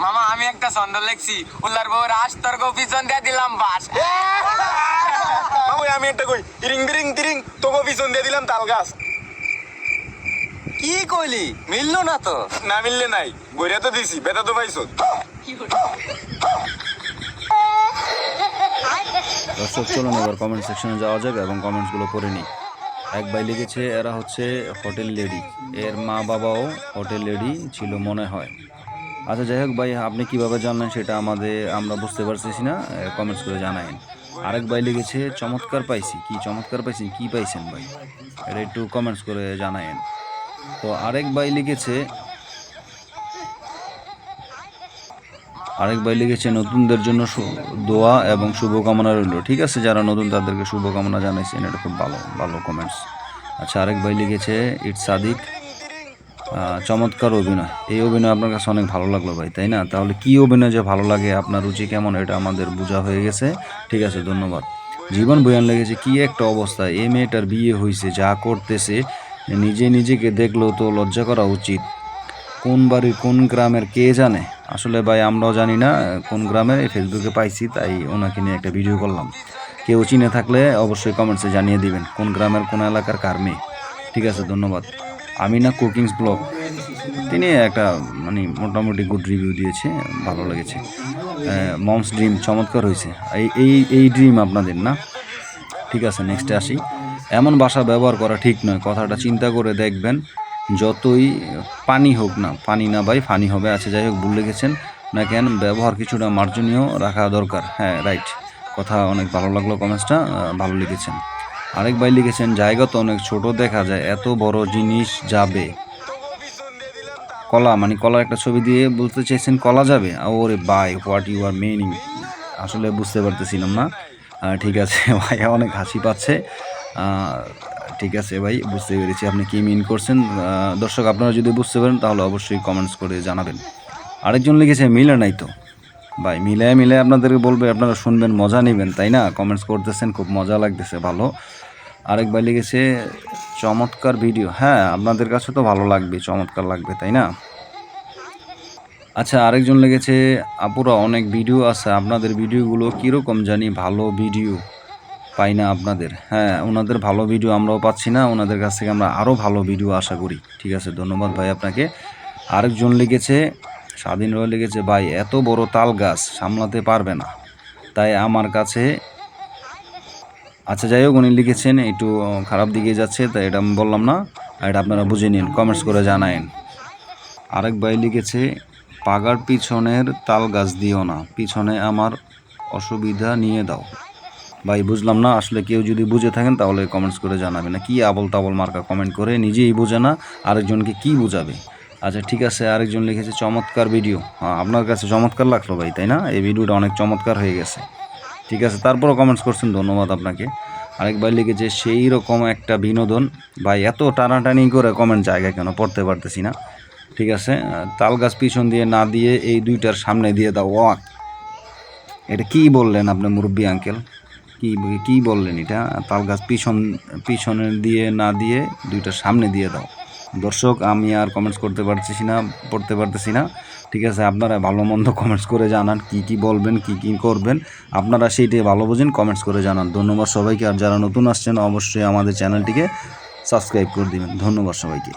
মামা আমি একটা ছন্দ লিখছি, উল্লার বউ রাস তর্ক পিছন দিয়ে দিলাম বাস। মামু আমি একটা কই, ইরিং বিরিং তিরিং তোকে পিছন দিয়ে দিলাম তাল গাছ। কি কইলি, মিললো না তো? না মিললে নাই, গড়িয়া তো দিছি, বেতা তো পাইছো। দর্শক চলুন এবার কমেন্ট সেকশনে যাওয়া যাবে এবং কমেন্টসগুলো পড়ে নিই। এক ভাই লিখেছে এরা হচ্ছে হোটেল লেডি, এর মা বাবাও হোটেল লেডি ছিল মনে হয়। আচ্ছা যাই হোক ভাই, আপনি কিভাবে জানলেন সেটা আমরা বুঝতে পারতেছি না, কমেন্টস করে জানায়েন। আরেক ভাই লিখেছে চমৎকার পাইছি। কি চমৎকার পাইছেন, কি পাইছেন ভাই, এটা একটু কমেন্টস করে জানায়েন। তো আরেক ভাই লিখেছে নতুনদের জন্য দোয়া এবং শুভকামনা রইল। ঠিক আছে, যারা নতুন তাদেরকে শুভকামনা জানাইছেন, এটা খুব ভালো ভালো কমেন্টস। আচ্ছা আরেক ভাই লিখেছে ইট সাদিক, চমৎকার অভিনয়। এই অভিনয় আপনার কাছে অনেক ভালো লাগলো ভাই, তাই না? তাহলে কি অভিনয় যে ভালো লাগে, আপনার রুচি কেমন, এটা আমাদের বোঝা হয়ে গেছে। ঠিক আছে, ধন্যবাদ। জীবন বয়ান লেগেছে কি একটা অবস্থা, এই মেয়েটার বিয়ে হয়েছে, যা করতেছে নিজেকে দেখলেও তো লজ্জা করা উচিত। কোন বাড়ির কোন গ্রামের কে জানে। আসলে ভাই আমরাও জানি না কোন গ্রামের, ফেসবুকে পাইছি তাই ওনাকে নিয়ে একটা ভিডিও করলাম। কেউ চিনে থাকলে অবশ্যই কমেন্টসে জানিয়ে দিবেন কোন গ্রামের কোন এলাকার কার মেয়ে। ঠিক আছে, ধন্যবাদ। আমিনা কুকিংস ব্লগ, তিনি একটা মানে মোটামুটি গুড রিভিউ দিয়েছে, ভালো লেগেছে। মমস ড্রিম চমৎকার হয়েছে। এই ড্রিম আপনাদের না? ঠিক আছে, নেক্সটে আসি। এমন ভাষা ব্যবহার করা ঠিক নয়, কথাটা চিন্তা করে দেখবেন। যতই পানি হোক না, পানি না ভাই ফানি হবে। আচ্ছা যাই হোক, ভুল লিখেছেন না কেন, ব্যবহার কিছুটা মার্জনীয় রাখা দরকার। হ্যাঁ রাইট, কথা অনেক ভালো লাগলো, কমেন্টসটা ভালো লিখেছেন। আরেক ভাই লিখেছেন জায়গা তো অনেক ছোট দেখা যায়, এত বড় জিনিস যাবে? কলা মানে কলার একটা ছবি দিয়ে বলতে চাইছেন কলা যাবে? ওরে ভাই, হোয়াট ইউ আর মিনিং, আসলে বুঝতে পারতেছিলাম না। ঠিক আছে ভাই, অনেক হাসি পাচ্ছে। ঠিক আছে ভাই, বুঝতে পেরেছি আপনি কি মিন করছেন। দর্শক আপনারা যদি বুঝতে পারেন তাহলে অবশ্যই কমেন্টস করে জানাবেন। আরেকজন লিখেছে মিলে নাই তো ভাই, মিলে আপনাদেরকে বলবে, আপনারা শুনবেন, মজা নেবেন, তাই না? কমেন্টস করতেছেন, খুব মজা লাগতেছে, ভালো। আরেক ভাই লিখেছে চমৎকার ভিডিও। হ্যাঁ, আপনাদের কাছে তো ভালো লাগবে, চমৎকার লাগবে, তাই না? আচ্ছা আরেকজন লিখেছে আপুরা অনেক ভিডিও আছে, আপনাদের ভিডিওগুলো কীরকম জানি, ভালো ভিডিও পাই না আপনাদের। হ্যাঁ, ওনাদের ভালো ভিডিও আমরাও পাচ্ছি না, ওনাদের কাছ থেকে আমরা আরও ভালো ভিডিও আশা করি। ঠিক আছে, ধন্যবাদ ভাই আপনাকে। আরেকজন লিখেছে স্বাধীন রয়ে লিখেছে ভাই এত বড় তাল গাছ সামলাতে পারবে না, তাই আমার কাছে। আচ্ছা যাই হোক, উনি লিখেছেন একটু খারাপ দিকে যাচ্ছে, তাই এটা আমি বললাম না, এটা আপনারা বুঝে নিন, কমেন্টস করে জানায়েন। আরেক ভাই লিখেছে পাগার পিছনের তাল গাছ দিও না, পিছনে আমার অসুবিধা নিয়ে দাও। ভাই বুঝলাম না, আসলে কেউ যদি বুঝে থাকেন তাহলে কমেন্টস করে জানাবেন না। কি আবল তাবল মার্কা কমেন্ট করে, নিজেই বোঝে না, আরেকজনকে কি বুঝাবে। আচ্ছা ঠিক আছে, আরেকজন লিখেছে চমৎকার ভিডিও। আপনার কাছে চমৎকার লাগলো ভাই, তাই না? এই ভিডিওটা অনেক চমৎকার হয়ে গেছে। ঠিক আছে, তারপরও কমেন্টস করছেন, ধন্যবাদ আপনাকে। আরেক ভাই লিখেছে সেই রকম একটা বিনোদন। ভাই এত টানাটানি করে কমেন্ট জায়গায় কেন, পড়তে পারতেছি না। ঠিক আছে, তাল গাছ পিছন দিয়ে না দিয়ে এই দুইটার সামনে দিয়ে দাও। এটা কি বললেন আপনি মুরব্বী আঙ্কেল, কি বললেন এটা? তাল গাছ পিছনে দিয়ে না দিয়ে দুইটার সামনে দিয়ে দাও। দর্শক আমি আর কমেন্টস করতে পারতেছি না, পড়তে পারতেছি না। ঠিক আছে, আপনারা ভালো মন্দ কমেন্টস করে জানান, কি বলবেন, কি করবেন, আপনারা সেইটাই ভালো বোঝেন, কমেন্টস করে জানান। ধন্যবাদ সবাইকে। আর যারা নতুন আসছেন অবশ্যই আমাদের চ্যানেলটিকে সাবস্ক্রাইব করে দিবেন। ধন্যবাদ সবাইকে।